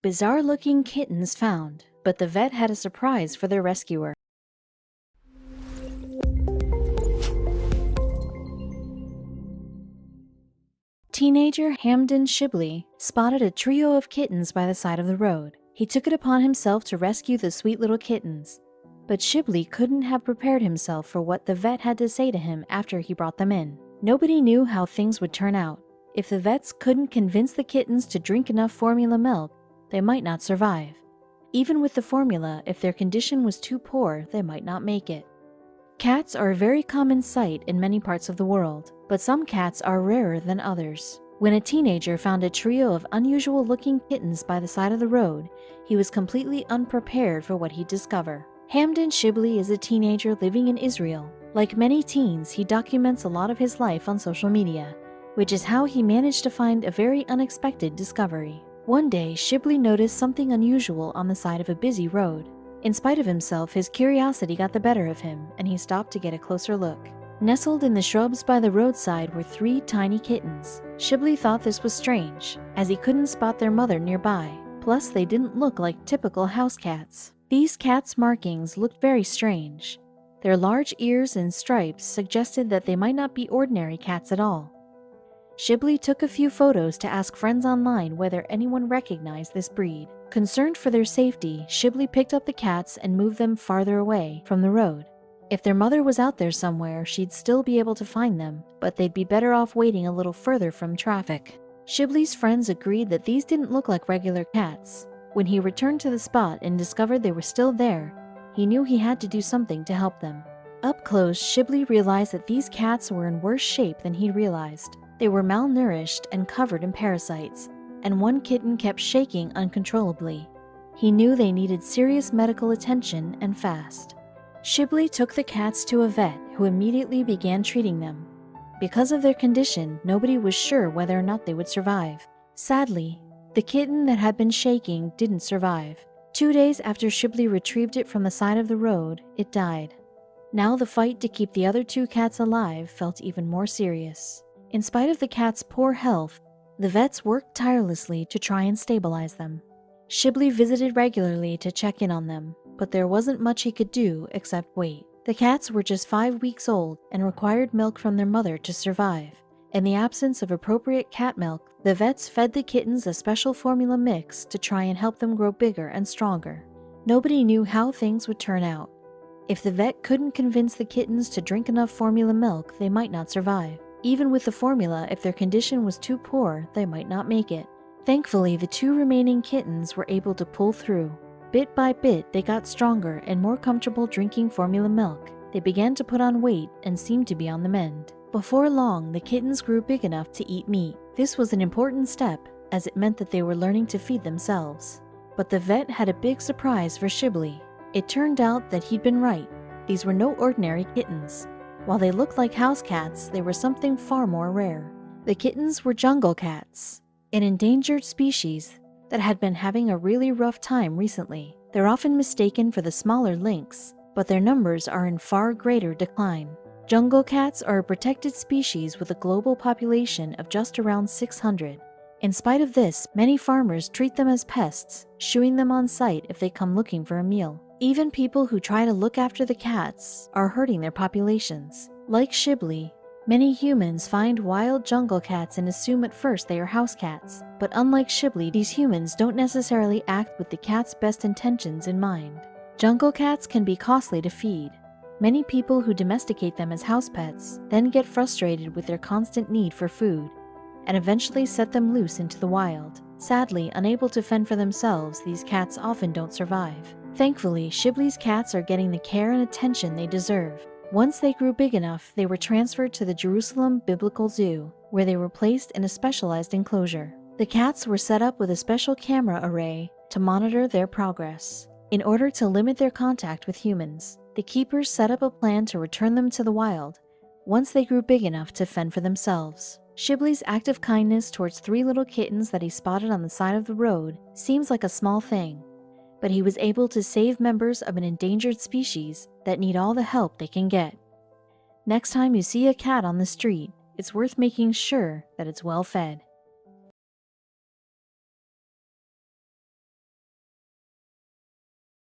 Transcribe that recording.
Bizarre-looking kittens found, but the vet had a surprise for their rescuer. Teenager Hamden Shibley spotted a trio of kittens by the side of the road. He took it upon himself to rescue the sweet little kittens, but Shibley couldn't have prepared himself for what the vet had to say to him after he brought them in. Nobody knew how things would turn out. If the vets couldn't convince the kittens to drink enough formula milk, they might not survive. Even with the formula, if their condition was too poor, they might not make it. Cats are a very common sight in many parts of the world, but some cats are rarer than others. When a teenager found a trio of unusual-looking kittens by the side of the road, he was completely unprepared for what he'd discover. Hamden Shibley is a teenager living in Israel. Like many teens, he documents a lot of his life on social media, which is how he managed to find a very unexpected discovery. One day, Shibley noticed something unusual on the side of a busy road. In spite of himself, his curiosity got the better of him, and he stopped to get a closer look. Nestled in the shrubs by the roadside were 3 tiny kittens. Shibley thought this was strange, as he couldn't spot their mother nearby. Plus, they didn't look like typical house cats. These cats' markings looked very strange. Their large ears and stripes suggested that they might not be ordinary cats at all. Shibley took a few photos to ask friends online whether anyone recognized this breed. Concerned for their safety, Shibley picked up the cats and moved them farther away from the road. If their mother was out there somewhere, she'd still be able to find them, but they'd be better off waiting a little further from traffic. Shibley's friends agreed that these didn't look like regular cats. When he returned to the spot and discovered they were still there, he knew he had to do something to help them. Up close, Shibley realized that these cats were in worse shape than he'd realized. They were malnourished and covered in parasites, and one kitten kept shaking uncontrollably. He knew they needed serious medical attention and fast. Shibley took the cats to a vet who immediately began treating them. Because of their condition, nobody was sure whether or not they would survive. Sadly, the kitten that had been shaking didn't survive. 2 days after Shibley retrieved it from the side of the road, it died. Now the fight to keep the other 2 cats alive felt even more serious. In spite of the cats' poor health, the vets worked tirelessly to try and stabilize them. Shibley visited regularly to check in on them, but there wasn't much he could do except wait. The cats were just 5 weeks old and required milk from their mother to survive. In the absence of appropriate cat milk, the vets fed the kittens a special formula mix to try and help them grow bigger and stronger. Nobody knew how things would turn out. If the vet couldn't convince the kittens to drink enough formula milk, they might not survive. Even with the formula, if their condition was too poor, they might not make it. Thankfully, the 2 remaining kittens were able to pull through. Bit by bit, they got stronger and more comfortable drinking formula milk. They began to put on weight and seemed to be on the mend. Before long, the kittens grew big enough to eat meat. This was an important step, as it meant that they were learning to feed themselves. But the vet had a big surprise for Shibley. It turned out that he'd been right. These were no ordinary kittens. While they looked like house cats, they were something far more rare. The kittens were jungle cats, an endangered species that had been having a really rough time recently. They're often mistaken for the smaller lynx, but their numbers are in far greater decline. Jungle cats are a protected species with a global population of just around 600. In spite of this, many farmers treat them as pests, shooing them on sight if they come looking for a meal. Even people who try to look after the cats are hurting their populations. Like Shibley, many humans find wild jungle cats and assume at first they are house cats. But unlike Shibley, these humans don't necessarily act with the cat's best intentions in mind. Jungle cats can be costly to feed. Many people who domesticate them as house pets then get frustrated with their constant need for food, and eventually set them loose into the wild. Sadly, unable to fend for themselves, these cats often don't survive. Thankfully, Shibley's cats are getting the care and attention they deserve. Once they grew big enough, they were transferred to the Jerusalem Biblical Zoo, where they were placed in a specialized enclosure. The cats were set up with a special camera array to monitor their progress. In order to limit their contact with humans, the keepers set up a plan to return them to the wild once they grew big enough to fend for themselves. Shibley's act of kindness towards 3 little kittens that he spotted on the side of the road seems like a small thing, but he was able to save members of an endangered species that need all the help they can get. Next time you see a cat on the street, it's worth making sure that it's well fed.